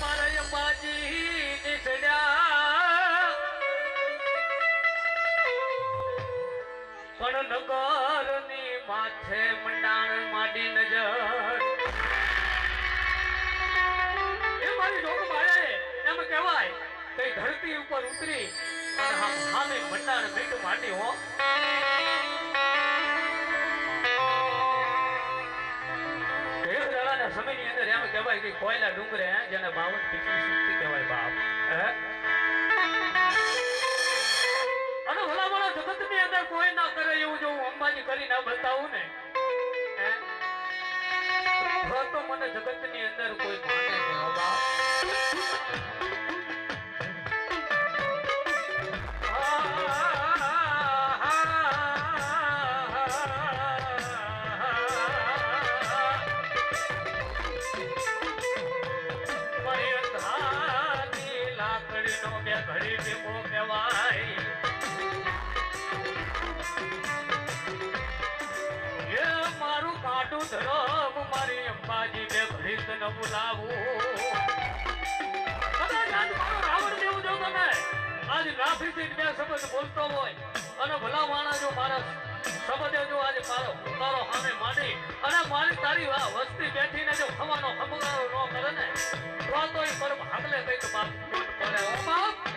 મારા અંબાજી નીસડ્યા પણ નગરની માથે મંડાણ માડી નજર એ મારી જોગ માળે એમ કહેવાય કે ધરતી ઉપર ઉતરી અને સામે મંડાણ મીઠ માટી હો સમયની અંદર એમ કહેવાય કે કોયલા ડુંગરે જેને 52 પીઠની શક્તિ કહેવાય બાપ અને ભલામણા જગતની અંદર કોઈ ના કરે એવું જો હું અંબાજી કરી ના બતાવું ને તો મને જગતની અંદર કોઈ માને નહીં બાપ મારી અંબાજી બે ભરીત ન બોલાવું રાવણ જેવું જો તમે આજ નાફીથી બે શબ્દ બોલતો હોય અને ભલા માણા જો મારા શબ્દે જો આજે મારો ઉતારો સામે માંડી અને મારી તારી વસ્તી બેઠીને જો ખવાનો ખમગારો ન કરે ને તો એ પર ભાગલે કઈક બાપ પડે બાપ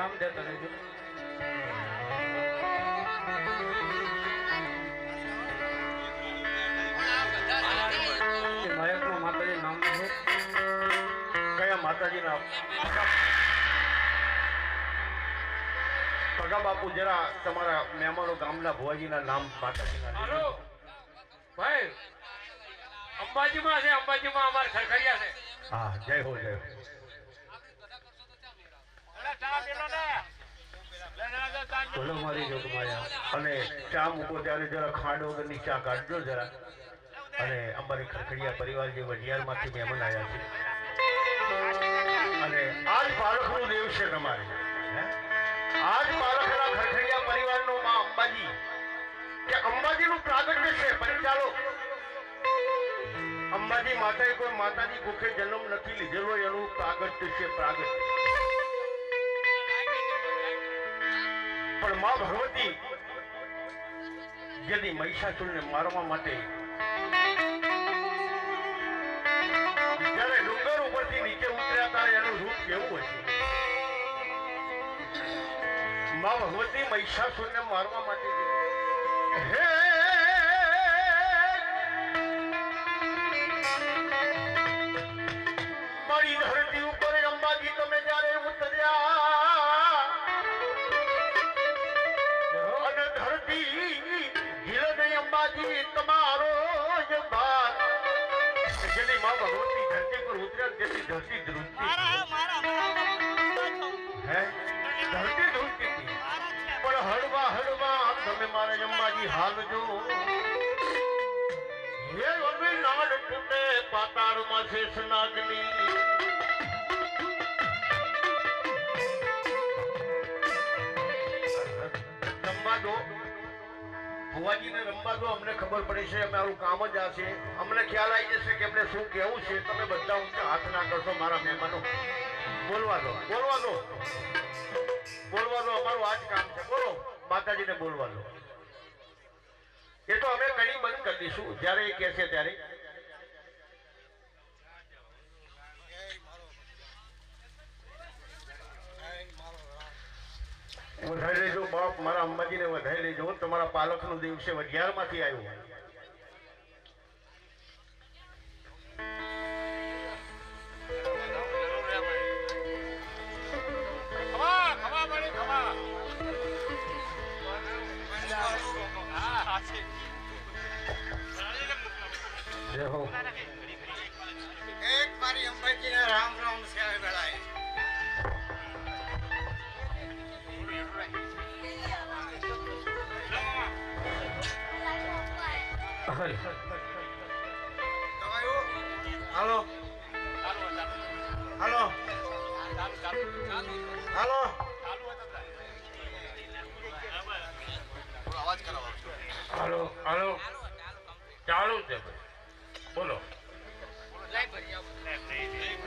નામ દેતા રહેજો માતાજી નામ કયા માતાજી નામ પગા બાપુ જરા તમારા મહેમાનો ગામના ભુવાજીના નામ માતાજીના ભાઈ અંબાજીમાં છે અંબાજીમાં અમારે ખરખરિયા છે હા જય હો જય હો બોલો મારી જોગ માયા અને ચા મૂકો ત્યારે જરા ખાંડ વગરની ચા કાઢજો જરા અને અમારી ખરખડિયા પરિવાર જે વઢિયારમાંથી મહેમાન આવ્યા છે અને આજ બાળકનું દેવ છે તમારે આજ બાળકના ખરખડિયા પરિવારનો માં અંબાજી કે અંબાજીનું પ્રાગટ્ય છે પણ ચાલો અંબાજી માતાએ કોઈ માતાજી કુખે જન્મ નથી લીધેલો એનું પ્રાગટ્ય છે પ્રાગટ્ય પણ માં ભગવતી यदि महिषासुर ने मारवा माटे જ્યારે ડુંગર ઉપરથી નીચે ઉતર્યા હતા એનું રૂપ કેવું હશે માં ભગવતી महिषासुरને મારવા માટે હે મારી ધરતી ઉપર અંબાજી તમે જ્યારે ઉતર્યા અને ધરતી હિલને અંબાજી તમારો જ બાદ જેની માં ભગવતી ધરતી પર ઉતર્યા જેથી ધરતી ધ્રુજતી હે ધરતી ધ્રુજતી પણ હળવા હળવા તમે મારા અંબાજી હાલજો હે અભી નાડ તૂટે પાતાળમાં શેષ નાગની ભુવાજીને રમવા દો, અમને ખબર પડી છે અમારું કામ જ આ છે. અમને ખ્યાલ આવી જશે કે એમને શું કહેવું છે. તમે બધા ઊંચા હાથ ના કરશો મારા મહેમાનો. બોલવા દો, બોલવા દો, બોલવા દો. અમારું આ જ કામ છે. બોલો, માતાજીને બોલવા દો. એ તો અમે કડી બંધ કરી દઈશું જ્યારે એ કહેશે ત્યારે. વધારી લેજો બાપ, મારા અંબાજીને વધારી લેજો. તમારા પાલકનો દિવસે 11 માંથી આવ્યો. જય હો. એક મારી અંબાજીને રામ રામ છે વેળાએ. હાલો હાલો હાલો અવાજ કરાવો. હાલો હાલો ચાલુ છે. બોલો.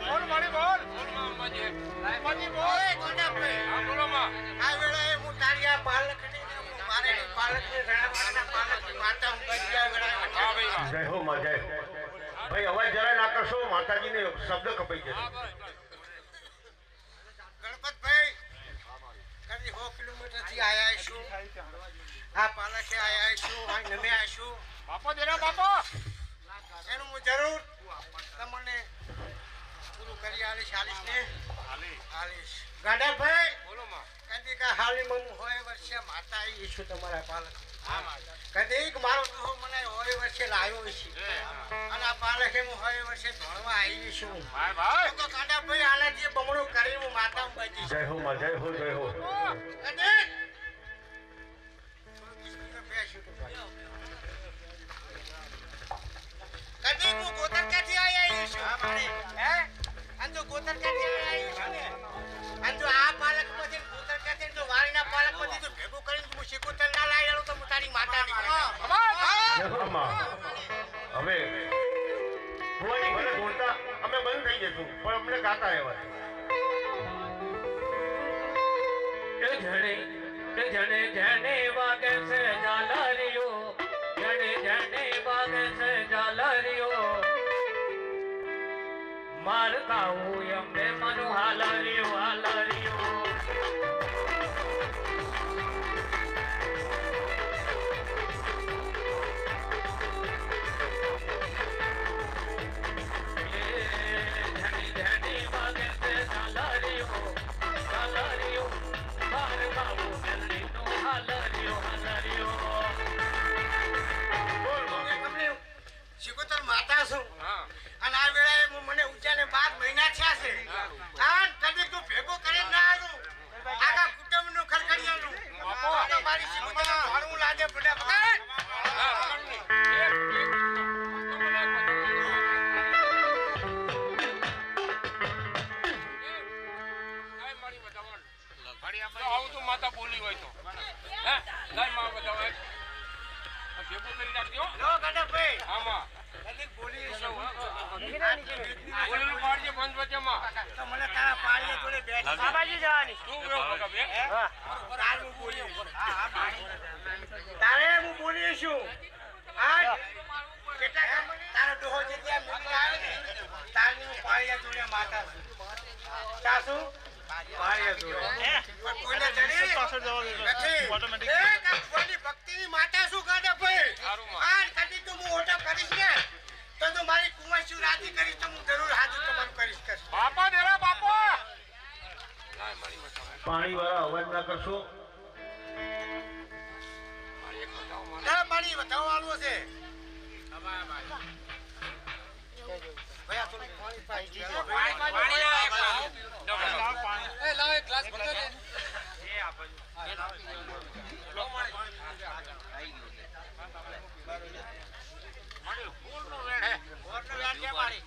બોલ મારી બોલ. અંબાજી બોલ. આ બોલો માં. આ વેળાએ હું તારી આ પાલકની મારે પાલકની રણાવાળાના પાલકની માતા અંબાજી આ વેળાએ. હા ભાઈ. જય હો માં, જય. ભાઈ અવાજ જરા ના કરશો, માતાજીને શબ્દ કપાઈ જશે. ગણપતભાઈ કદી 100 કિલોમીટર થી આયા છું. આ પાલકે આયા છું. આ નમે આયા છું. બાપો દેરા બાપો એનું હું જરૂર તમને પૂરું કરી આલીશ ને આલીશ. ગાડાભાઈ બોલો માં. કદી કા હાલી મમ હોય વર્ષે માતા આવી છું તમારા પાલક. કદી મારો દુહો મને હોય વર્ષે લાવ્યો છે અને આ પાલકે હું હોય વર્ષે ભણવા આવી છું. તો ગાડાભાઈ આલા જે બમણો કરી હું માતા અંબાજી. જય હો માં, જય હો, જય હો. કદી કદી તું ગોતર ક્યાંથી આવી છું? હા મારી હે અંજો ગોતર ક્યાંથી આવી છું ને અંજો આ પાલક પછી ગોતર ક્યાંથી તો વાળીના પાલક પછી તો ભેગું કરીને હું શીકોતર ના લાવી આલું તો હું તારી માતાની. જય હો માં. હવે ભુવાજી મને બોલતા અમે બંધ થઈ જશું, પણ અમને ગાતા રહેવા દો. જણે જણે વાગે છે ઝાલરીઓ, જણે જણે વાગે છે ઝાલરીઓ, માર ગાવું એમને મનું હાલરીઓ હાલરીઓ. શીકોતર માતા છું અને આ વેળાએ મને ઉચ્ચાને 12 મહિના થયા છે. આ કદી તું ભેગો કરી ના આવ્યું આખા કુટુંબનું ખરખડિયાનું. અને મારી શીકોતર ભણવું લાગે બધા વગર. આવું તું માતા બોલી હોય તો હે લાઈ માં બતાવે ભેગું કરી નાખજો. લો ગાડાભાઈ આમાં કદી બોલી છું બોલેલું પાડજે બંધ વચ્ચેમાં. તો મને તારા પાળીએ જોડે બેઠી બાબાજી જવાની તું વેવ બકા બે હા તારે હું બોલી તારે હું બોલી છું. આ કેટલા તારા ડોહો જે ત્યાં મૂકી આવે ને તારની હું પાળીએ જોડે માતા છું. સાસુ પાળીએ જોડે પણ કોઈને જડી નથી. એક આ કોઈની ભક્તિની માતા શું ગાડાભાઈ. આ કદી તો હું ઓટો કરીશ ને તો મારી કુંવરસી રાજી કરીશ તો હું જરૂર હાજર તમારું કરીશ. બાપા દેરા બાપા પાણી વાળા અવાજ ના કરશો. પાણી વધારવાનું છે. ભૈયા થોડું પાણી પાઈ દીજો. એ લાવ એક ગ્લાસ ભરતો દે. એ આ બાજુ પૂરનો વેણ હે. પૂરનો વેણ છે મારી.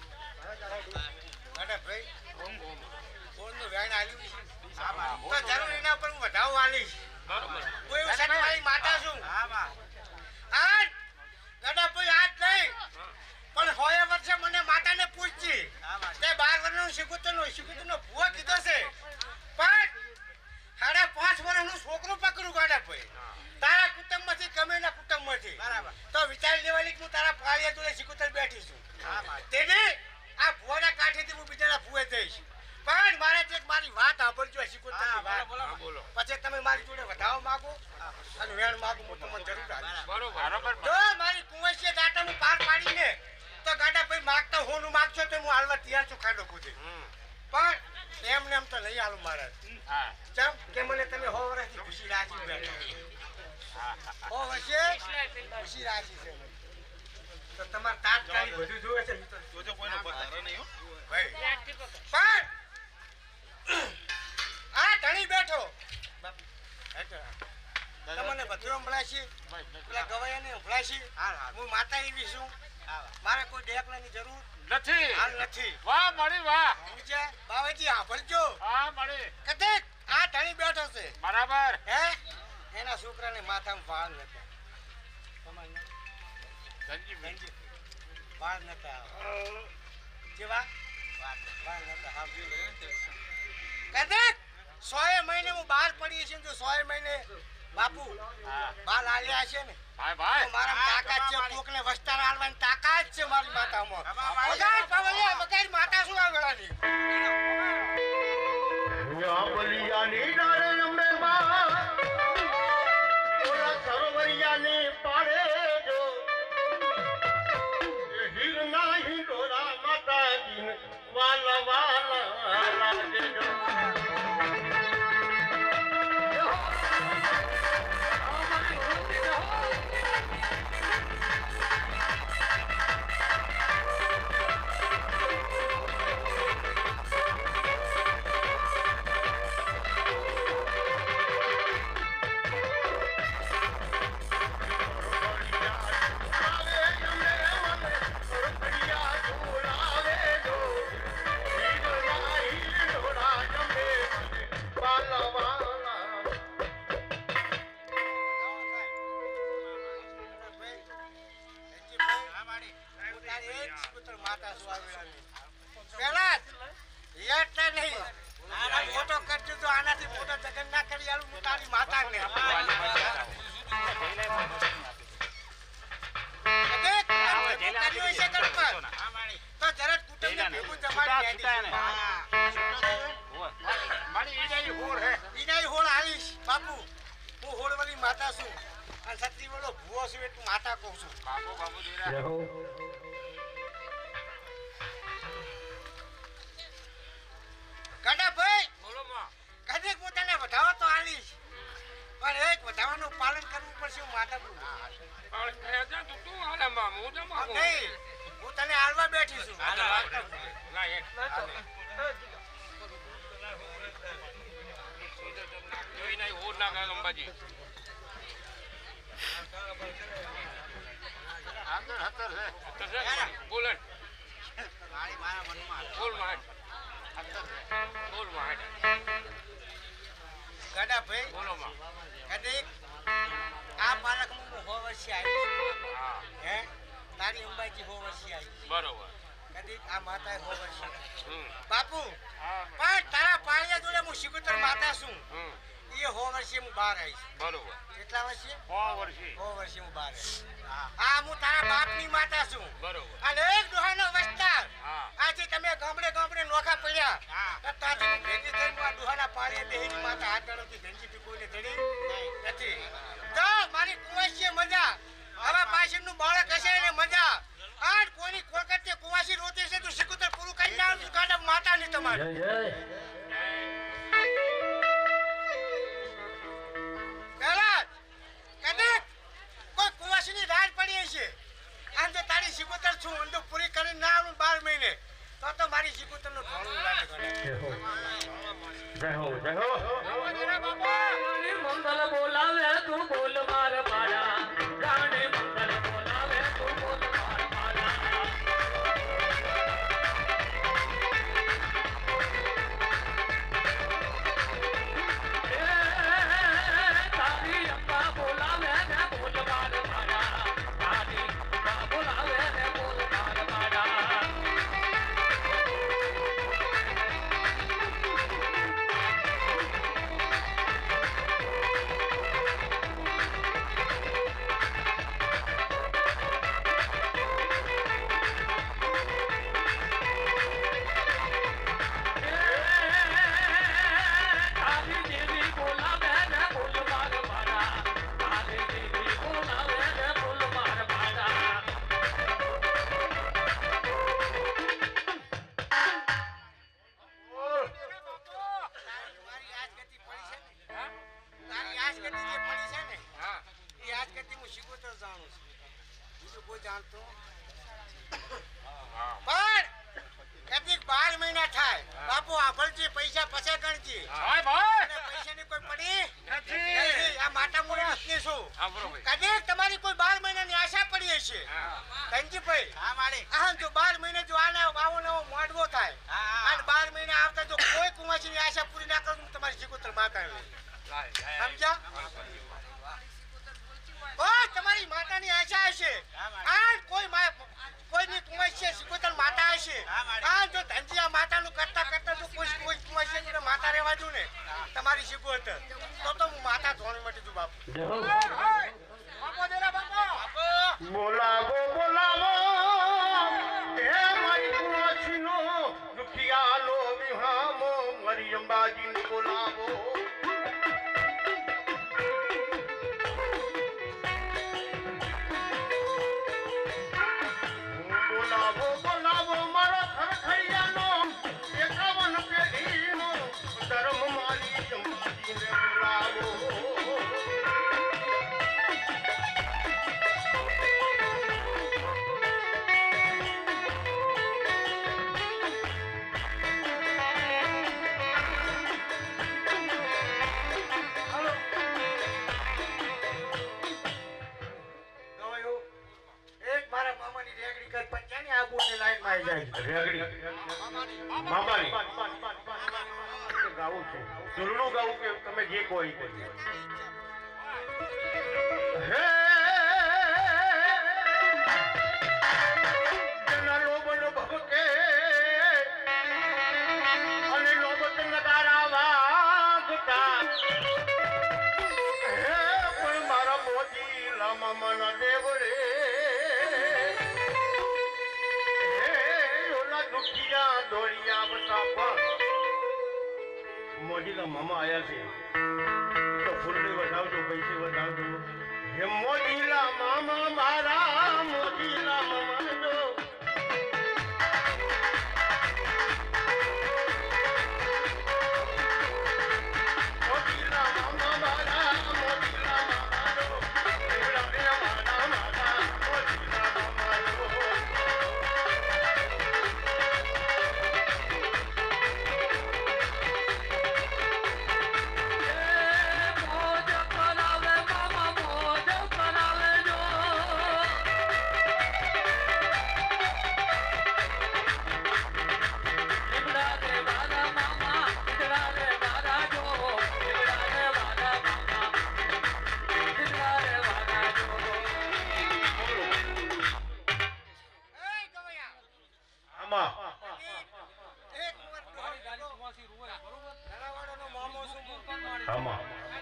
અરે ભાઈ પૂરનો વેણ આલ્યું છે. તો જરૂર એના પર હું વધાવ આલીશ. બરોબર કોઈ સટવાળી માતા છું. હા બા તમારી જોડે વધાવો માંગુ અને વેણ માંગુ હું તમને જરૂર આવીશ. બરોબર જો મારી કુંવરસીએ ગાટાનું પાર પાડીને તો ગાટા ભાઈ માગતા હોનું માગશો તો હું હાલવા તૈયાર છું ખાડો કૂદે. પણ એમને એમ તો નહીં હાલું મહારાજ. હા ચમ કે મને તમે 100 વર્ષથી ખુશી રાખી બેઠો. 100 વર્ષે ખુશી રાખી છે મને. તો તમારે તાત્કાલિક બધું જોવે છે જોજો કોઈને બતાવો નહીં હો ભાઈ. પણ આ ધણી બેઠો તમને બધું સંભળાશે પેલા ગવાયાને સંભળાશે. હું માતા એવી છું મારે કોઈ ડેકલાની જરૂર નથી હાલ નથી. વાહ મળી વાહ સમજ્યા બાવાજી સાંભળજો. હા મળી કદાચ આ ધણી બેઠો છે બરાબર હે એના છોકરાને માથામાં વાળ નતા. તમારું નામ? ધનજી વાળ નતા જેવા વાળ નતા આવજો. કદાચ 100 મહિને હું બહાર પડી છે જો 100 મહિને બાપુ બાલ આલ્યા છે ને ભાઈ તો મારા તાકાત છે. કોકને વસ્તાર આલવાની તાકાત છે મારી માતામાં. વગાડ પવલિયા વગાડ માતા શું આ વેળાની બલિયાની ડાળે રમે માં ઓલા સરોવરિયાની પાડે જો હિરના હિંડોરા માતાજી વાલા વાલા લાગે જો. માતા શું આ વેળાની પેલા યાદ નહીં આના ફોટો કરજો તો આનાથી ફોટો જગન ના કરી આલું હું તારી માતાને. તો જરા કુટુંબને ભેગું જમાડી ઈનાઈ હોળ આવીશ બાપુ. હું હોળવાળી માતા છું અને સત્રી વાળો ભૂવો છું એટલે માતા કહું છું. ગાડા ભાઈ બોલો માં કદીક હું તને વધાવો તો આલીશ પણ એક વધાવાનું પાલન કરવું પડશે. હું માતા બોલું તું હાલે માં હું તો માં નહીં હું તને હાલવા બેઠી છું. ગાડા ભાઈ કદીક આ પાલક હું 100 વર્ષે આવી હે તારી અંબાજી 100 વર્ષે આવી બરોબર કદીક આ માતા 100 વર્ષે બાપુ પણ તારા પાળિયા જોડે હું શિકોતર માતા છું. એ 100 વર્ષે હું બહાર આવીશ. બરોબર કેટલા વર્ષે 100 વર્ષે 100 વર્ષે હું બહાર આવીશ. આ હું તારા બાપની માતા છું. બરોબર અને એક ડોહાનો વસ્તાર આજે તમે ગામડે ગામડે નોખા પડ્યા તો તાજી હું ભેગી થઈને આ ડોહાના પાળીએ બેહીની માતા હાથ દળોથી ધનજીથી કોઈને ધડી નથી. તો મારી કુંવાસીએ મજા હવે પાછળનું બાળક હશે એને મજા. આ કોઈની કોલકત્તે કુંવાસી રોતી છે તો શિકોતર પૂરું કરી નાખ ગાડા માતાની તમારી. પહેલા કદીક કોઈ કુંવાસીની રાડ પડી છે આમ તો તારી શિકોતર છું અંદો પૂરી કરીને ના આવું 12 મહિને તો મારી શિકોતરનું ઘણું લાગે જય હો જય હો. મંગલ બોલાવે તું બોલ માર પાડા ગાને મંગલ બોલાવે તું બોલ માર પાડા. તારી અંબા બોલાવે ને બોલ માર પાડા તારી અંબા બોલાવે ને બોલ માર પાડા. હું શીખોતર જાણું છું બીજું કોઈ જાણતો પણ કદીક 12 મહિના થાય બાપુ આભળજી પૈસા પછી ગણજી ભાઈ ભાઈ અને પૈસાની કોઈ પડી નથી. નથી. આ માતા મોરી નથી શું હા બરોબર. કદીક તમારી કોઈ 12 મહિનાની આશા પડી હશે ધનજીભાઈ હા મારી હા જો 12 મહિને જો આને આવો નવો મોડવો થાય અને 12 મહિના આવતા જો કોઈ કુંવાસીની આશા પૂરી ના કરું તમારી શીખોતર માતા સમજ્યા બસ તમારી માતાની આશા હશે આ કોઈની કુંવાસી શીખોતર માતા હશે આ જો ધનજી આ માતાનું કરતા કરતા જો કોઈ કુંવાસી માતા રહેવા દઉં ને તમારી શીખોતર તો હું માતા ધોણી મટી દઉં બાપુ બાપો દેરા બાપો બોલાવો બોલાવો હે મારી કુવાસીનો દુખિયાલો વિહામો મારી અંબાજીને બોલાવો બોલાવો બોલાવો મારો ખરખૈયાનો 51 પેઢીનો ધર્મ મારી અંબાજીને બોલાવો ગવાયો એક મારા મામાની રેગડી કર પંચાની આબુની લાઈનમાં આવી જાય રેગડી મામાની ગાવું છે ઝૂલનું ગાવું કે તમે જે કોઈ હે જના લોબનો ભભકે અને લોબત નગારા વાગતા હે પણ મારા મોજી લામા મના દેવડે દુખિયા દોડિયા બતા પણ મોજીલા મામા આયા છે તો ફૂલને વધાવજો પૈસે વધાવજો હે મોજીલા મામા મારા મોજીલા મામા જો મોજીલા મામા મારા મોજીલા મામા જો મોજીલા મામા મારા મોજીલા મામા જો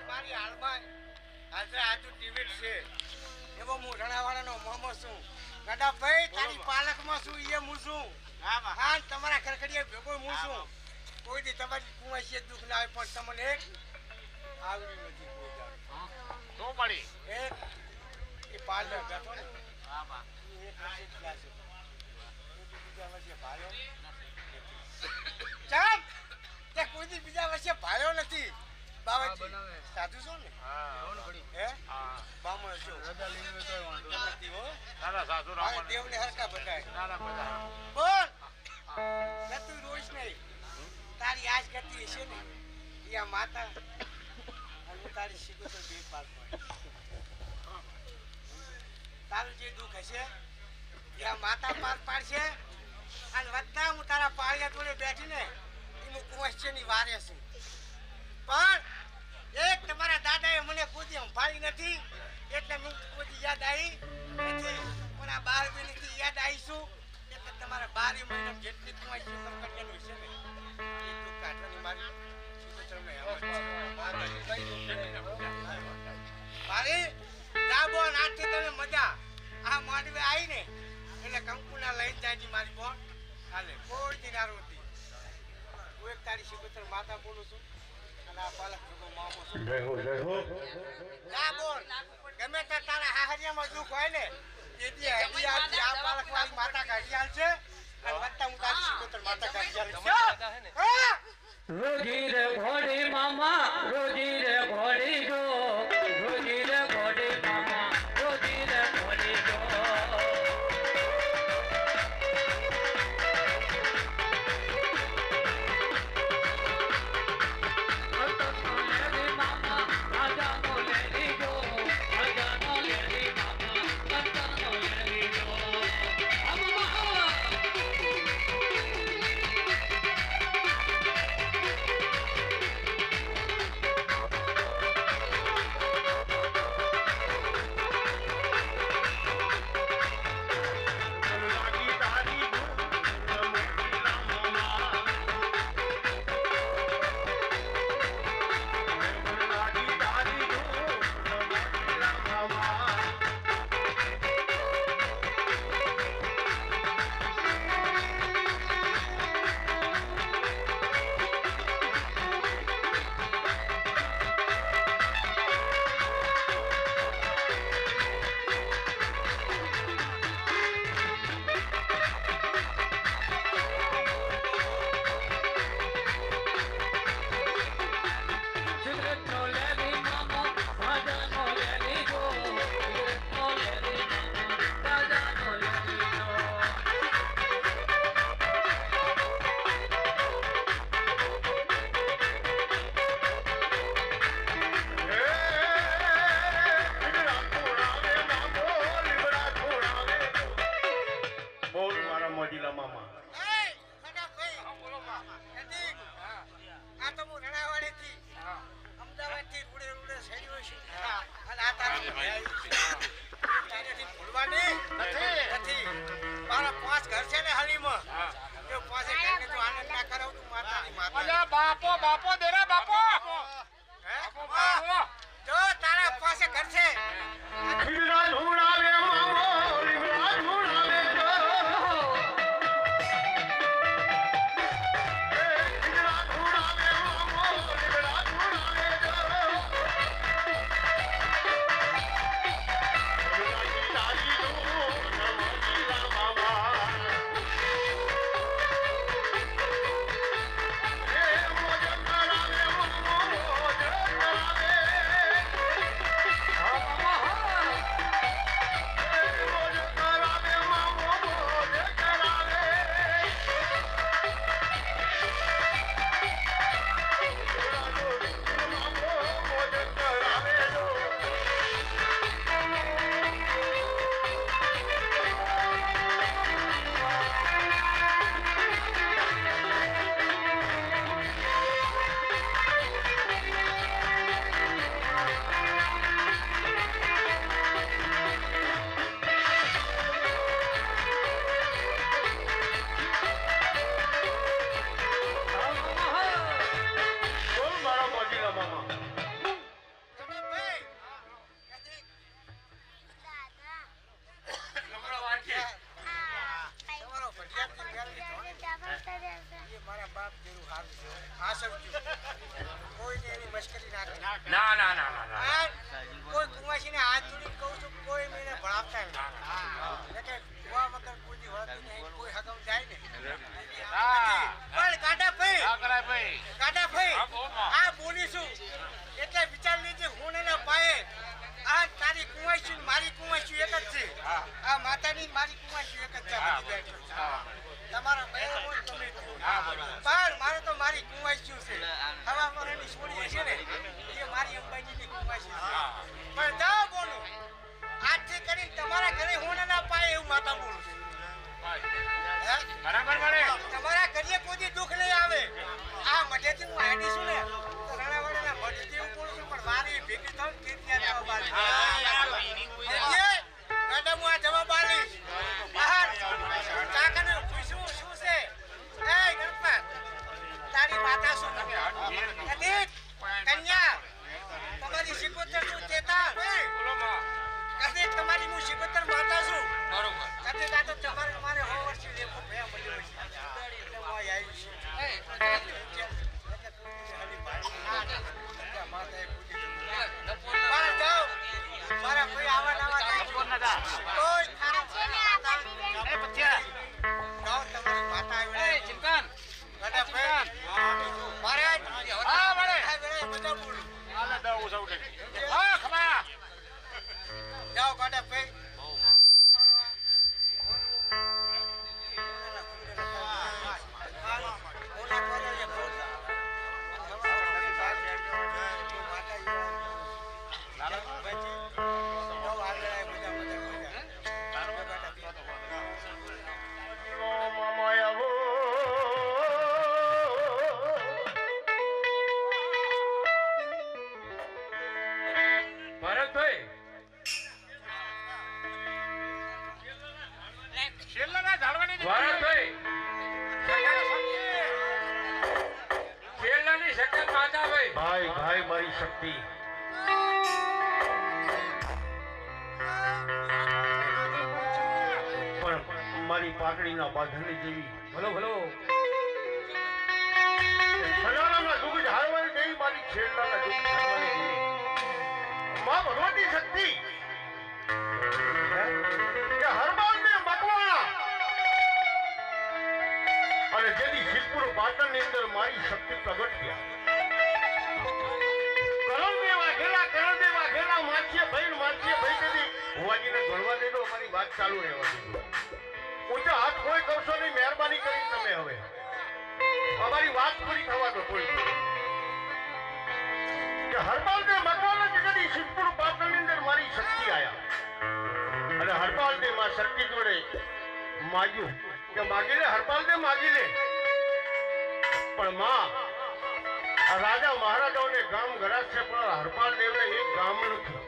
મારી હાલમાં આજે આજુ ટિબેટ છે એવો હું રણાવાળાનો મામો છું ગડાભાઈ તારી પાલકમાં છું એ હું છું હા તમારા ખરખડીયા ભેગો હું છું કોઈ દી તમારી કુંવાસી દુઃખ ના આવે પણ તમને એક આવડી નથી કોઈ જાણ તો પડી એક એ પાલક હતો ને એક વર્ષે થયા છે બીજા વર્ષે ભાળ્યો ચાલ તે કોઈ દી બીજા વર્ષે ભાળ્યો નથી બાવાજી સાધુ છો ને હે બામણ છો રજા લેવી તો વાંધો નથી હો દાદા સાસુ મારે દેવને હરકા બતાય દાદા બધા બોલ તું રોઈશ નહીં તારી આજ કરતી હશે ને એ આ માતા અને હું તારી શીખું તો બે પાર પડે તારું જે દુઃખ હશે એ આ માતા પાર પાડશે અને વધતા હું તારા પાળિયા જોડે બેઠીને એનું કુંવશ્યની વારે છું પણ એક તમારા દાદાએ મને કોઈ સંભાળી નથી એટલે હું કોઈ યાદ આવી નથી પણ આ 12 મહિનાથી યાદ આવીશું એટલે તમારા 12 મહિના જેટલી કુંવાસી કરકડિયાનું છે ને એ તો કાઢવાની મારી મારી દાબો નાથી તમે મજા આ માંડવે આવી ને એટલે કંકુના લઈને જાય છે મારી બોન હાલે કોઈ દિનારો હતી હું એક તારી શિકોતર માતા બોલું છું અને આ પાલક ભેગો મામો છું જય હો ના બોલ ગમે તે તારા હાહરિયામાં દુઃખ હોય ને તેથી હજી આવતી આ પાલક વાળી માતા કાઢી આલશે અને વત્તા હું તારી શિકોતર માતા કાઢી આલશે હા રોજી રે ઘોડી મામા રોજી રે ઘોડી જો રોજી રે ઘોડી મામા રોજી અને આ તારા ઘરે આવ્યું છે. તારેથી ભૂલવાની નથી. મારા 5 ઘર છે ને હાલીમાં. એ 5 ઘરને જો આનંદ ના કરાવું તું માતાની માતા. અલ્યા બાપો બાપો દેરા બાપો હે? બાપો જો તારા 5 ઘર છે. લીમડા ઢૂંઢાવે મામો, લીમડા ઢૂંઢાવે જો. લીમડા ઢૂંઢાવે મામો, લીમડા ઢૂંઢાવે જો. લીમડાની તારી નું નમકીના મામા. એ મોજ કરાવે મામો, મોજ કરાવે. મોજ કરાવે મામો, મોજ કરાવે. મામો મોજ કરાવે જો. બોલ મારા મોજીલા મામા. જગતભાઈ, કદી તમારો ભટિયાની ગાલી એ મારા બાપ જેવું હાલ છે. આ સમજ્યું. કોઈને એની મશ્કરી ના કરી. ના ના ના ના ના આ કોઈ કુંવાસીને હાથ જોડીને કહું છું, કોઈ મને ભણાવતા નહીં. એટલે કુવા વગર કોઈ દી હોતું નહીં, કોઈ હગાઉ જાય ને. હા. પણ કાઢાભાઈ, આ કરાય ભાઈ કાઢાભાઈ, હા, બોલમાં. આ બોલીશું એટલે વિચાર લેજે હું ને એના પાયે આ તારી કુંવાસી ને મારી કુંવાસી એક જ છે. હા. આ માતાની ને મારી કુંવાસી એક જ છે. હા. બધી બેઠો છે. હા. તમારા બહેનો હોય તમે જ. હા, બરોબર. પણ મારે તો મારી કુંવાસી છે. હવા મરણની છોડી છે ને એ મારી અંબાજીની કુંવાસી છે. હા. પણ જાઓ બોલું આજથી કરીને તમારા ઘરે હું ને ના પાયે એવું માતા બોલું છું. હે? બરાબર મળે તમારા ઘરે કોઈ દી દુઃખ નહીં આવે. આ મઢેથી હું આડી છું ને તો રણાવાડાના મઢેથી હું બોલું છું, પણ મારી ભેગી થાવ ને તેથી આ જવાબ આલીશ. તેથી મેડમ હું આ જવાબ આલીશ. બહાર કાકાને પૂછ્યું શું છે? એ ગણપત તારી માતા શું કદી કન્યા તમારી સિકોતર શું ચેતા બોલો માં કદી તમારી હું સિકોતર માતા છું. બરોબર કદી કાતો તમારે મારે 100 વર્ષથી લેખો ભયા મળ્યો છે. એટલે હું અહીં આવી છું. પણ જાઓ, મારા કોઈ આવા નવા નહીં. કોઈ જાઓ, તમારી માતા આવી રહી. ગણપત, મહારાજ, હા, મળે. આ વેળાએ બધા બોલું. આલે દઉં સૌટે હા ખમા જાઓ ગણપતભાઈ. મામા આવો. ભરતભાઈ છેલ્લાના ઝાડવાની ભરતભાઈ છેલ્લાની શક્તિ માતા ભાઈ ભાઈ ભાઈ મારી શક્તિ. પણ મારી પાકડીના બાંધણી જેવી ભલો ભલો સનારાના દુઃખ ઝાડવાની દેવી મારી છેલ્લાના દુઃખ ઝાડવાની દેવી માં ભગવતી શક્તિ કે હરબાલને મકવાણા અને જેથી સિદ્ધપુર પાટણની અંદર મારી શક્તિ પ્રગટ થયા. કરણ દેવા માછીએ ભાઈ તેથી હોવાજીને ગણવા દેજો. અમારી વાત ચાલુ રહેવા દેજો. ઊંચા હાથ કોઈ કરશો નહીં. મહેરબાની કરીને તમે હવે અમારી વાત પૂરી થવા દો. કોઈ કે હરપાલને મકવાણા જેથી સિદ્ધપુર પાટણની અંદર મારી શક્તિ આયા અને હરપાલને માં શક્તિ જોડે માગ્યું કે માગી લે હરપાલને માગી લે. પણ માં આ રાજા મહારાજાઓને ગામ ગરાજ છે પણ હરપાલ દેવને એક ગામ નથી.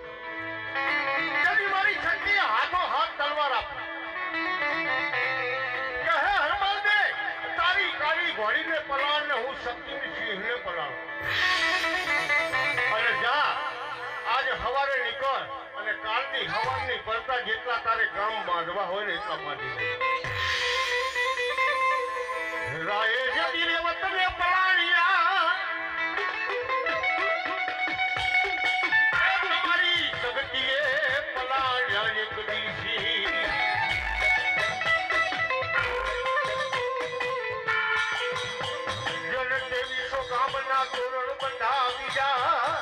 કાલની હવાની પડતા જેટલા તારે ગામ બાંધવા હોય ને એટલા બાંધી દે. રાયે જતી રે વતને પલાણિયા તમારી સગતીએ પલાણ્યા એક દિવસી જન દેવીસો ગામના તોરણ બંધાવી જા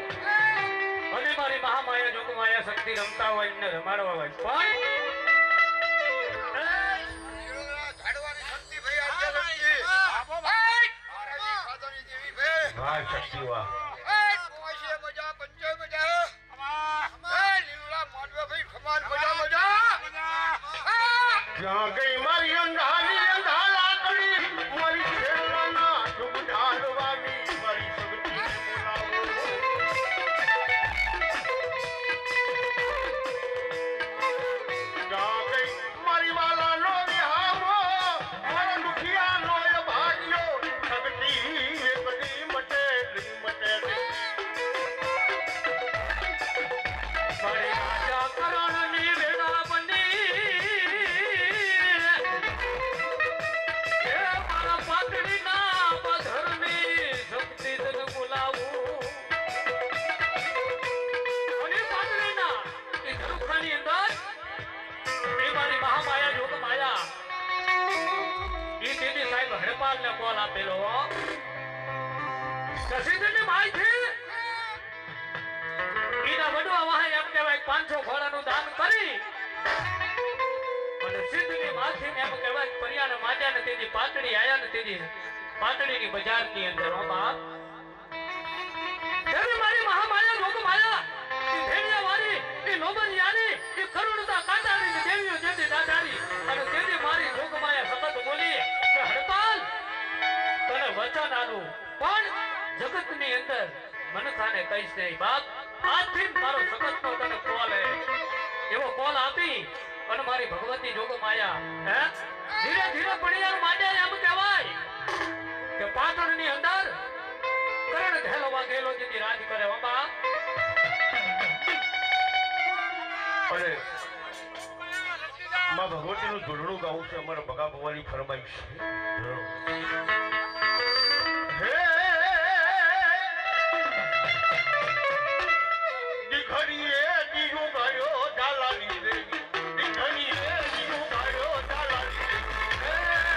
અને મારી મહામાયા જોગમાયા શક્તિ રમતા હોય ને રમાડવા હોય ઝાડવાની શક્તિ ભાઈ આજે શક્તિ આપો ભાઈ ખાધોની દેવી ભાઈ વાહ શક્તિ વાહ પોશે મજા પંચે મજા લીલા મોડવે ભાઈ ખમાન મજા જ્યાં ગઈ મારી અંધારી અંધા લાકડી મારી છેલ્લાના ડૂબ ઢાળવાની મારી સગતીને બોલાવો જ્યાં ગઈ મારી વાલાનો વિહાવો મારા દુખિયાનો એ ભાગ્યો સગતી એ બધી મટે મટે મારી રાજા કરણની વેળા બની એ મારા પાટડીના પથ્થરની શક્તિ તને બોલાવું અને પાટડીના એ ધરુખાની અંદર એ મારી મહામાયા જોગમાયા એ દીદી સાહેબ હડપાલને કોલ આપેલો કસીદની માહિતી ઈના વડવા વાહે એમ કહેવાય 500 ઘોડાનું દાન કરી અને સિદ્ધની માથીને એમ કહેવાય પરિયાને માટ્યા ને તેની પાટડી આયા ને તેની પાટડીની બજારની અંદર ઓમાં તેવી મારી મહામાયા જોગમાયા એ ભેડિયા વાળી એ લોબરિયાની એ કરુણતા કાંટાળી ને દેવીઓ જેથી દાદારી અને તેની મારી જોગમાયા સતત બોલી કે હડપાલ તને વચન આલું પણ જગતની અંદર મનખાને કહીશ નહીં બાપ આજથી મારો સગતનો તને કોલ એવો કોલ આપી અને મારી ભગવતી જોગમાયા ધીરે ધીરે પડિયાર માટે એમ કહેવાય કે પાટણની અંદર કરણ ઘેલો વાઘેલો જેથી રાજ કરે બાબા અને માં ભગવતીનું જોડણું ગાવું છે અમારા ભગા ભવાની ફરમાઈશ હે દીકરીએ દીવો ગાયો ડાલાની દેવી દીકરીએ દીવો ગાયો ડાલાની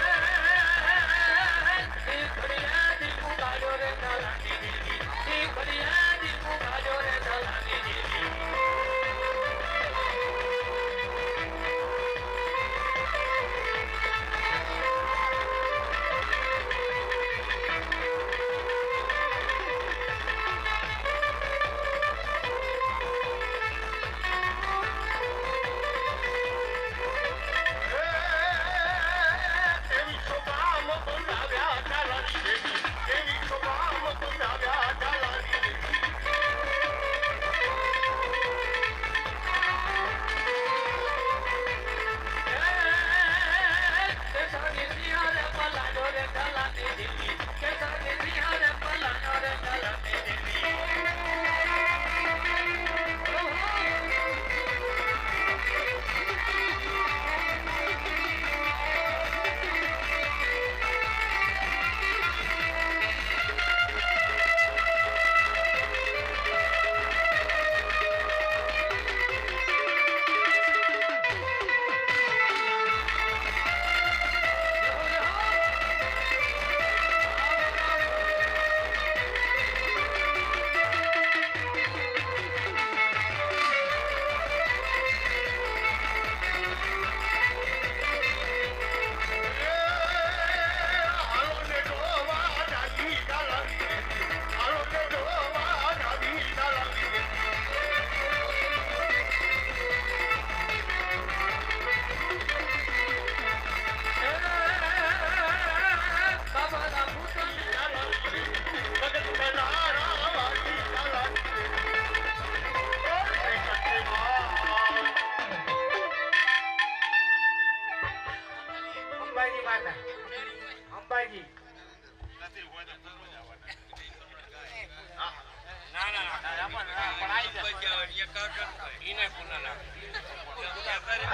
ના ના ના પણ આવી જાય ઈને પુના લાગે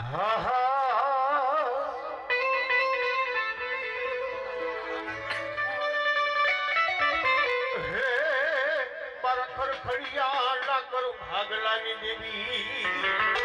હા હા હે મારા ખરખડિયા ના કરું ભાગલાની દેવી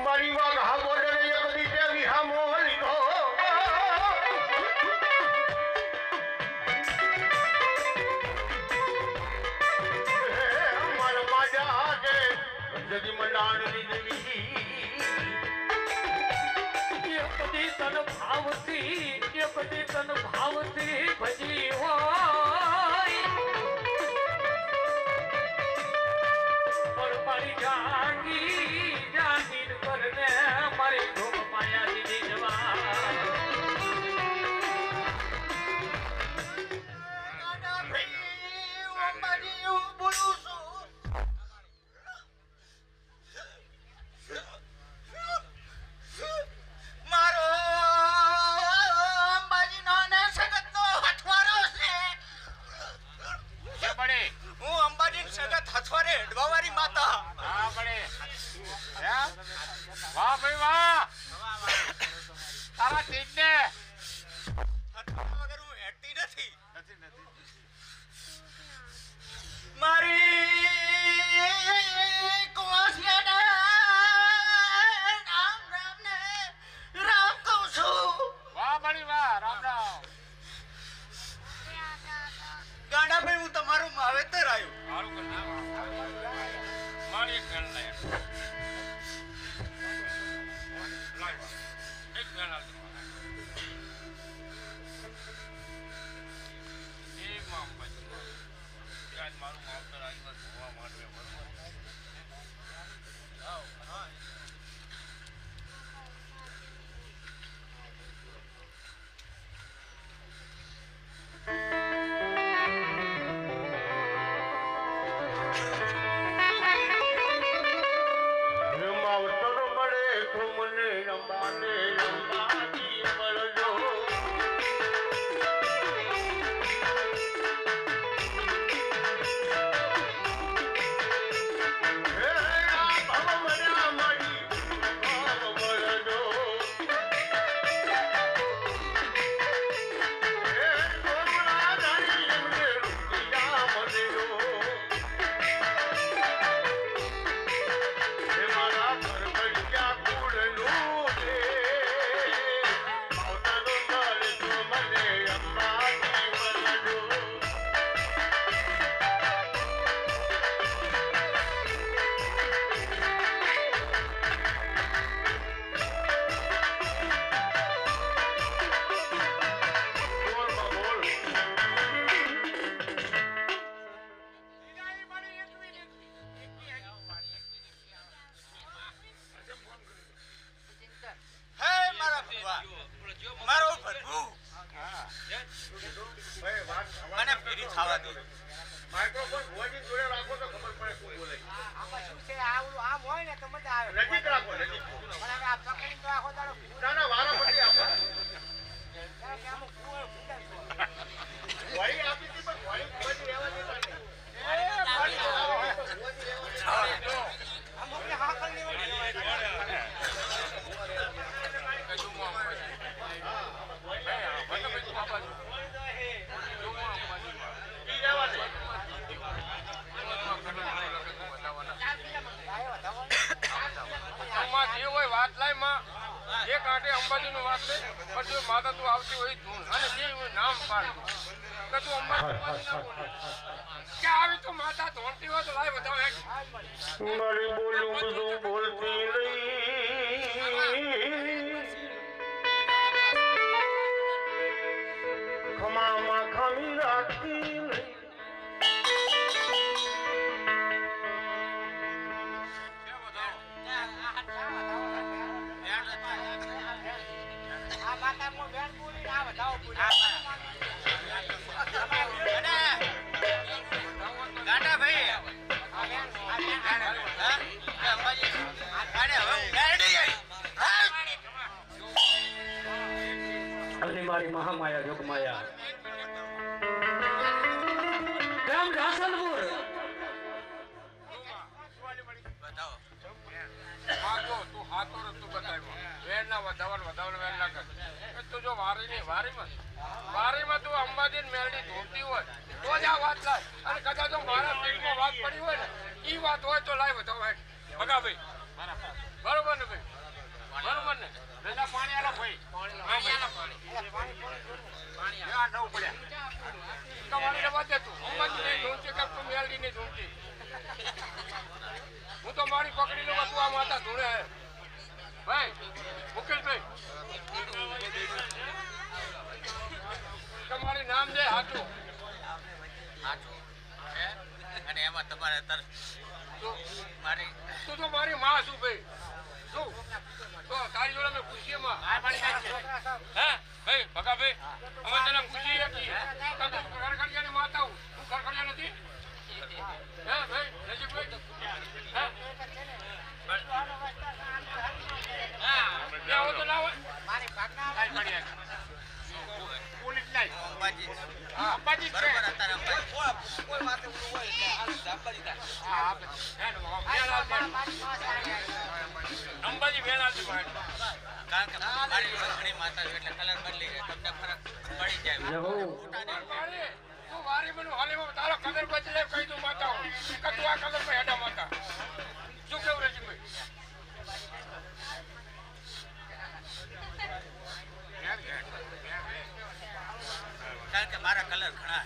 મારી વાગ હા બોલે એક દીતે વિહામો લીધો મન માજા કે જદી મંડાણની દેવી એક દી તન ભાવતી ભજી હોય પણ મારી જાગીર કરને મારી ધૂમ માયા દીધી જવા વાહ ભાઈ વાહ તારા તીજને વગર હું હેઠતી નથી મારી કુવાસિયાના રામ કહું છું વાહ ભાઈ વાહ રામ રામ ગાંડા ભાઈ હું તમારું માવેતર આવ્યું મારું કર મારી ગણ લે એક ગણ આલ એ મામ બચી આજ મારું માવતર આવી જોવા માટે બરોબર આવ હા મને ફેરી થવા દો માઇક્રોફોન ભોજી જોડે રાખો તો ખબર પડે શું બોલે આમાં શું છે આમ હોય ને તો મજા આવે નજીક રાખો નજીક પણ હવે આ પકડીને તો આખો દાડો ના ના વારા પછી આપો કારણ કે આમાં કુવર ફૂટા છે વાળી આપી હતી પણ વાળી ભોજી રહેવા દેતા નહીં અમુક ને હાકલ લેવાની ઈ અંબાજીનું વાત લે પણ જો માતા તું આવતી હોય ધૂન અને બે નામ પાડતું કે તું અંબાજી ના બોલે કે આવી તું માતા ધોણતી હોય તો લાય બતાવ એક મારી બોલું બધું બોલતી નહીં ખમામાં ખમી રાખતી નહીં મારી મહામાયા જોગમાયા ગામ રાસલપુર માગો તું હાથો રસ્તો બતાવ્યો વેર ના વધાવન વેર ના કર તું જો વારીમાં તું અંબાજી મેલડી ધોતી હોય તો જ આ વાત લાય અને કદાચ જો મારા દિલમાં વાત પડી હોય ને ઈ વાત હોય તો લાય બતાવો હેડ ભગા ભાઈ બરોબર ને ભાઈ બરોબર ને રેલા પાણી આલા ભાઈ પાણી આલા પાણી આ નવ પડ્યા તમારી વાત દે તું અંબાજી નહીં ધોતી કે તું મેલડી નહીં ધોતી હું તો મારી પકડી લઉં તું આ માતા ધોળે હે ભાઈ મુકેશભાઈ તમારી નામ દે હાચું અને એમાં તમારે તું તો મારી માં છું ભાઈ શું તો તારી જોડે મેં ખુશી માં હે ભાઈ ભગા ભાઈ અમે તને ખુશી હતી તું ખરખડિયાની માતા હું તું ખરખડિયા નથી હે ભાઈ નજીકભાઈ અંબાજી વેલા કારણ કે મારી ઘણી માતા એટલે કલર બદલી જાય તમને ફરક પડી જાય તું વારી મને હાલીમાં તારો કલર બદલે કહી દઉં માતા કે તું આ કલર માં હેડા માતા શું કેવું રજીભાઈ કારણ કે મારા કલર ઘણા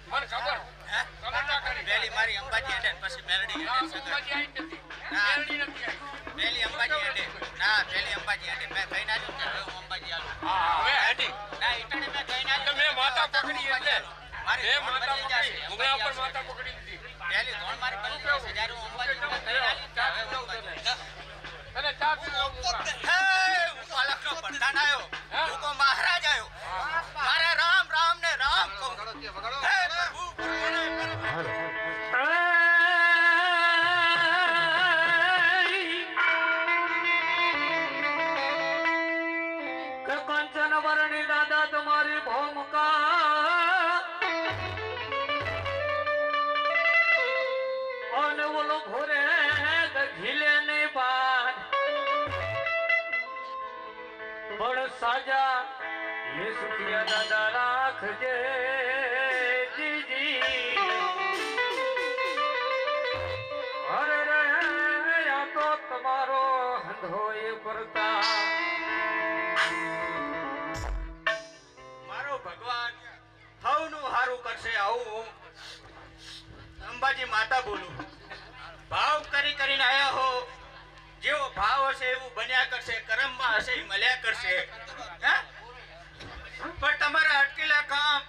મને ખબર હે કલર ના કરી પહેલી મારી અંબાજી હેડે પછી મેલડી હેડે અંબાજી આઈ નથી મેલડી નથી આઈ પહેલી અંબાજી હેડે ના પહેલી અંબાજી હેડે મેં કઈ ના કે હું અંબાજી આલું હા હવે હેડી ના ઈટણે મેં કઈ ના મેં માતા પકડી એટલે મારી માતા પકડી મુગલા પર માતા પકડી દીધી પહેલી ધોણ મારી બની છે જ્યારે હું અંબાજી કઈ અને ચા પીવો હે હું અલગનો પ્રધાન આવ્યો હું કો મહારાજ આવ્યો મારે રામ રામ ને રામ કહું હે પ્રભુ કંચન વરણી દાદા તમારી ભૌમકા અને ઓલો ઘોરે ઘીલે નહીં બાદ પણ સાજા એ સુખિયા દાદા રાખજે જીજી અરે રે આ તો તમારો હંધો એ પરતા મારો ભગવાન હવનું હારું કરશે આવું અંબાજી માતા બોલું ભાવ કરીને આયા હો જેવો ભાવ હશે એવું બન્યા કરશે કર્મમાં હશે એ મળ્યા કરશે હે પણ તમારા અટકેલા કામ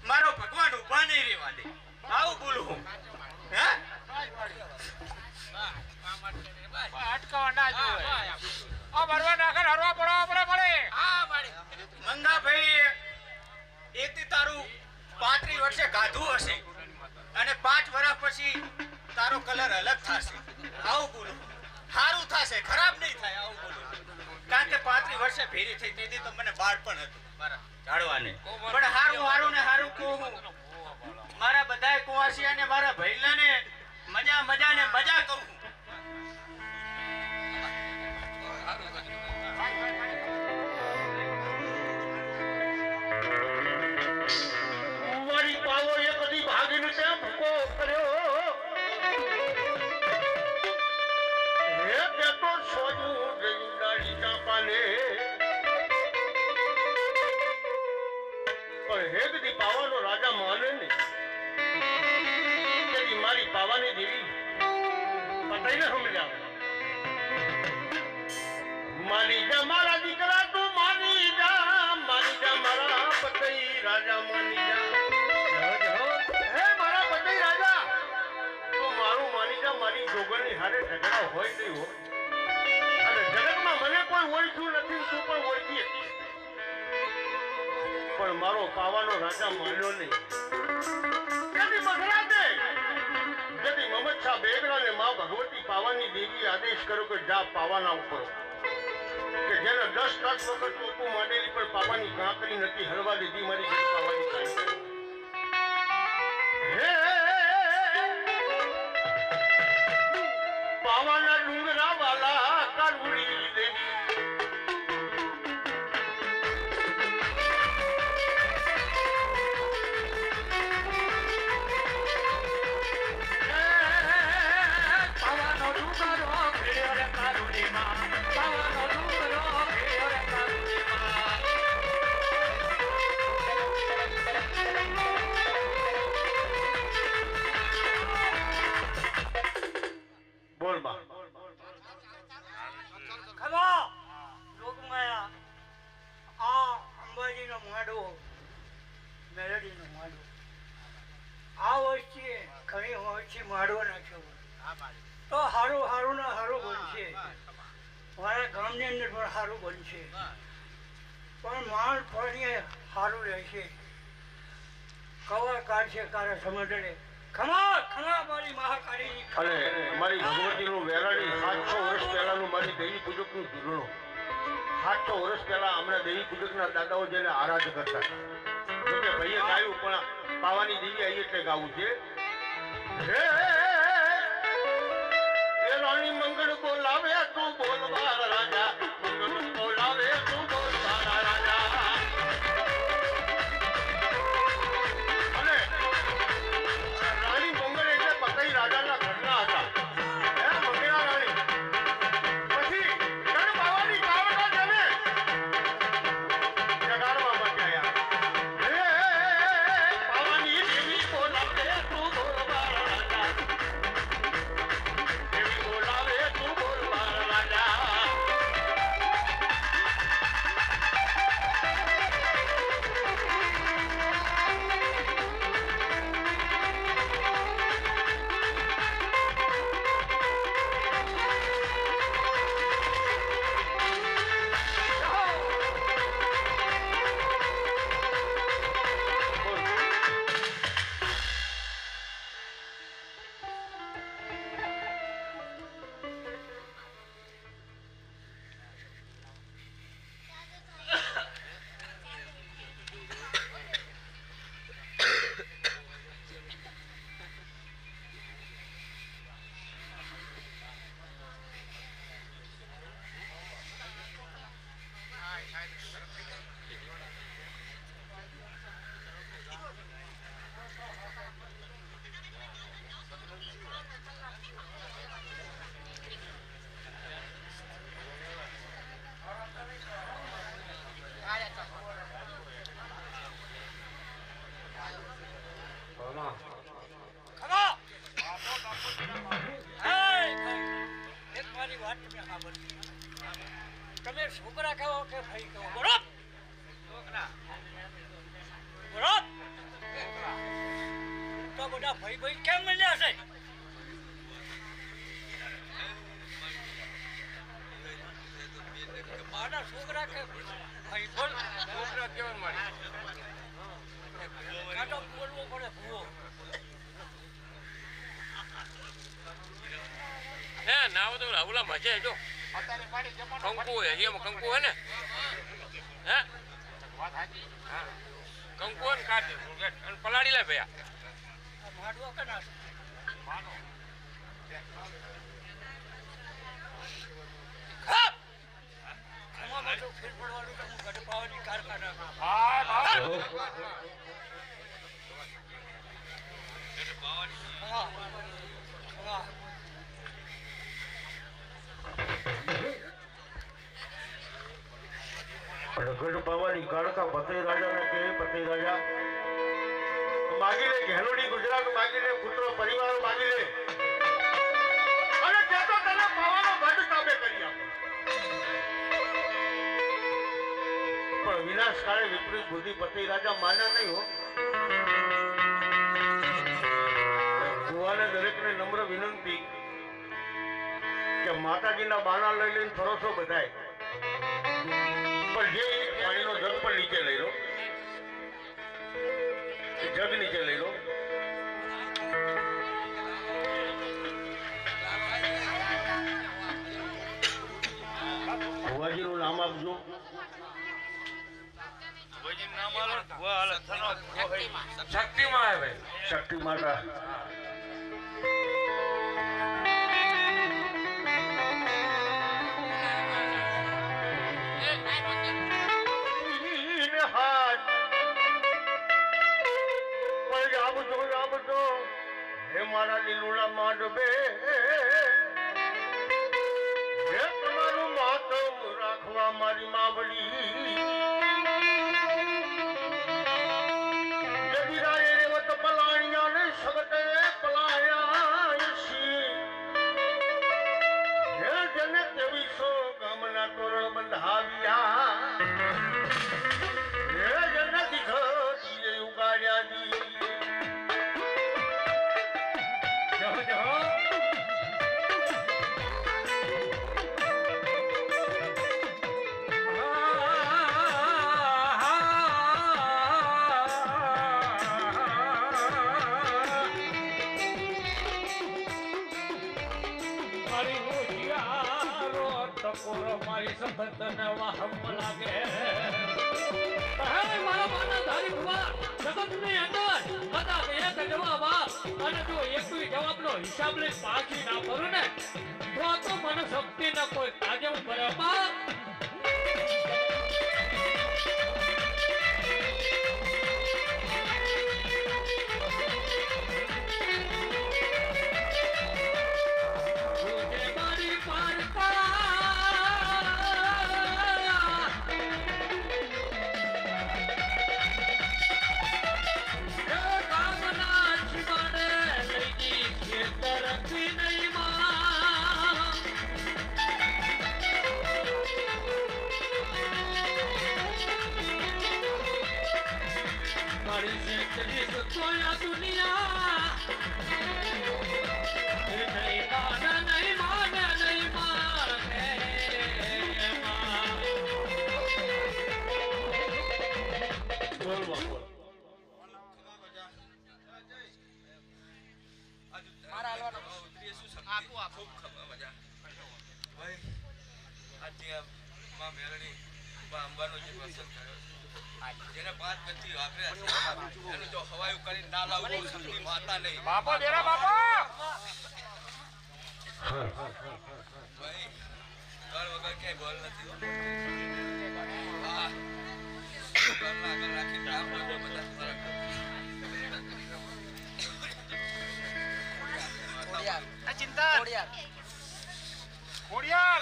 મારો ભગવાન ઉભા નહીં રહેવા દે આવું બોલું હું હે અટકાવા ના જોઈએ આ ભરવા નાખર હરવા પડે મંગા ભાઈ એકથી તારું 35 વર્ષે ગાધું હશે અને 5 વર્ષ પછી તારો કલર અલગ થશે આવું બોલું સારું થશે ખરાબ નહીં થાય આવું બોલું કારણ કે 35 વર્ષે ભેરી થઈ તેથી તો મને બાળ પણ હતું મારા ઝાડવાને પણ હારું ને હારું કહું મારા બધાય કુવાસી અને મારા ભૈલાને મજા ને મજા કહું મારી પાવો એ બધી ભાગીને ત્યાં ભૂકો કર્યો હે તે તો સોજવું ગયું કઈને સમજાવ મારી જા મારા દીકરા તું મારી જા મારા પતઈ રાજા માની જા હે મારા પતઈ રાજા તું મારું માની જા મારી જોગણની હારે ઝઘડા હોય નહીં હોય અને જગતમાં મને કોઈ ઓળખ્યું નથી તું પણ ઓળખી હતી પણ મારો પાવાનો રાજા માન્યો નહીં તેથી મધરાતે જેથી મમદ શાહ બેગડા ને માં ભગવતી પાવાની દેવી આદેશ કર્યો કે જા પાવાના ઉપર કે જેને 10 વખત ચોખ્ખું માંડેલી પણ પાવાની કાંકરી નથી હલવા દીધી મારી ઘર પાવાની કાંકરી હે પાવાના ડુંગરા વાલા કાળુડી દેવી તો હારું હારું ને હારું બનશે મારા ગામની અંદર પણ હારું બનશે પણ માણ ફળીએ હારું રહેશે કવા કાઢશે કારે સમજડે ખમા ખમા મારી મહાકાળી અને મારી ભગવતીનું વેરાણી 700 વર્ષ પહેલાનું મારી દેવી પૂજકનું ધૂળણું 700 વર્ષ પહેલા હમણાં દેવી પૂજકના દાદાઓ જેને આરાધ કરતા જોકે ભાઈએ ગાયું પણ પાવાની દેવી આવી એટલે ગાવું છે હે એ રાણી મંગળ બોલાવે તું બોલવા રાજા મંગળ બોલાવે તું બોલવા રાજા અને રાણી મંગળ એટલે પતઈ રાજાના ઘરના હતા હે મંગળા રાણી પછી ગણ પાવાની કાવડા જને જગાડવા માટે આયા હે પાવાની દેવી બોલાવે તું બોલવા રાજા દેવી બોલાવે તું બોલવા રાજા તમે છોકરા કહો કે ભાઈ કહો બરોબર બરોબર તો બધા ભાઈ ભાઈ કેમ મળ્યા છે મારા છોકરા કે ભાઈ બોલ છોકરા કેવા મળે કાંટો બોલવો પડે ભૂવો હે નાવ તો રાહુલા મજા જો કંકુ હે એમાં કંકુ હે ને હે કંકુ ને કાઢ અને પલાળી લે ભૈયા માડવો કે ના ખમામાં તો ફેર પડવાનું તો હું ગઢપાવાની કારખાના ગઢ પાવાની કાળકા પતઈ રાજાને કહે પતઈ રાજા માગી લે ઘેલોડી ગુજરાત માગી લે પુત્ર પરિવાર માગી લે અને વિનાશ કાળે વિપરીત બુદ્ધિ પતિ રાજા માન્યા નહીં હો. ભુવાને દરેકને નમ્ર વિનંતી કે માતાજીના બાના લઈ લઈને ફરો છો બધાય, પણ જે પાણીનો જગ પણ નીચે લઈ લો, જગ નીચે લઈ લો. ભુવાજીનું નામ આપજો. શક્તિમાં આવે શક્તિ માતા. હે મારા લીલુડા માંડવે, હે તમારું માતમ રાખવા મારી માવડી. જબીરાએ રેવત પલાણિયા ને સગતે પલાયા છી. હે જને 2300 ગામના તોરણ બંધાવ્યા, હે જને દીકરીએ ઉગાડ્યા દી. મારી સંબંધને વાહમ લાગે. મારા બાના ધારી ભુવા જગતની અંદર કદાચ એક જવાબ અને જો એકવી જવાબનો હિસાબ લઈ પાછી ના કરું ને તો મને શક્તિ ના કોઈ તાજમ કરે. જેને 5 ગતિ વાપર્યા એને જો હવાયું કરી ના લાવવું શક્તિ માતા નહીં. બાપો દેરા બાપો ભાઈ ઘર વગર ક્યાંય બોલ નથી. ઘરના આગળ રાખી કામ કરજો બધા તમારા ચિંતા ખોડિયાર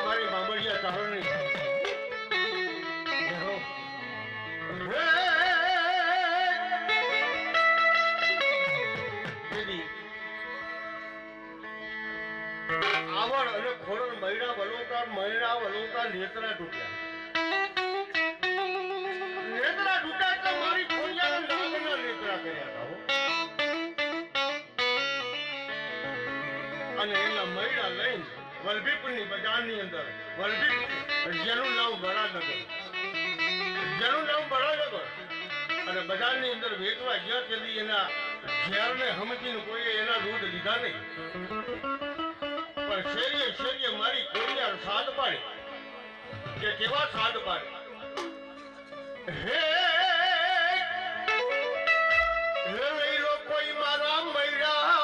મારી બાબડિયા તારણી. આવડ અને ખોડલ મહિના વલોતા નેત્રા તૂટ્યા. નેત્રા તૂટ્યા એટલે મારી ખોડિયાર નાગના નેત્રા કર્યા હતા. અને એના મહિના લઈને વલભીપુરની બજારની અંદર જેનું નામ બરાનગર અને બજારની અંદર વેચવા ગયા તેથી એના ઝેરને સમજીને કોઈએ એના દૂધ લીધા નહીં, પણ શેરીએ મારી કોડિયાર સાદ પાડી કે કેવા સાદ પાડી. હે લઈ લો કોઈ મારા મૈરા,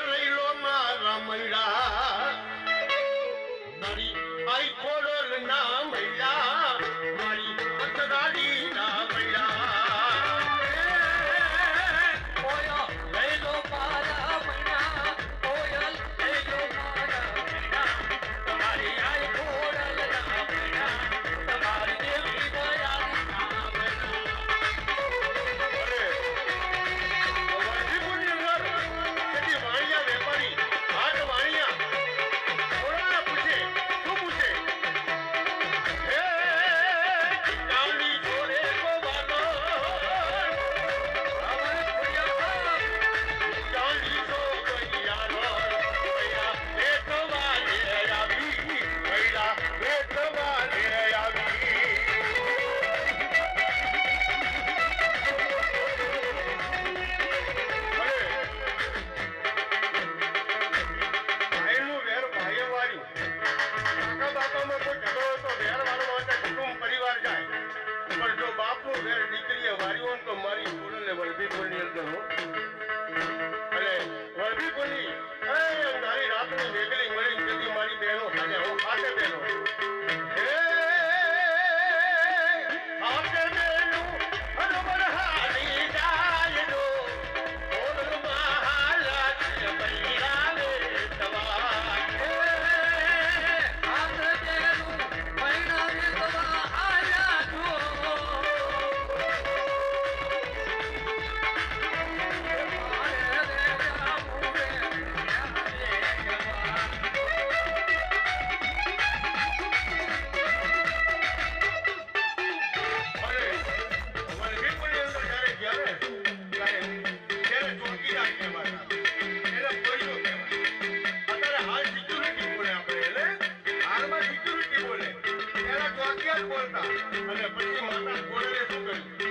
લઈ લો મારા મૈરા, મારી આઈ ખોડલ ના મૈરા, મારી અથડાડી ના મૈરા. બોલતા અને પછી માતા ઘોડે શું કર્યું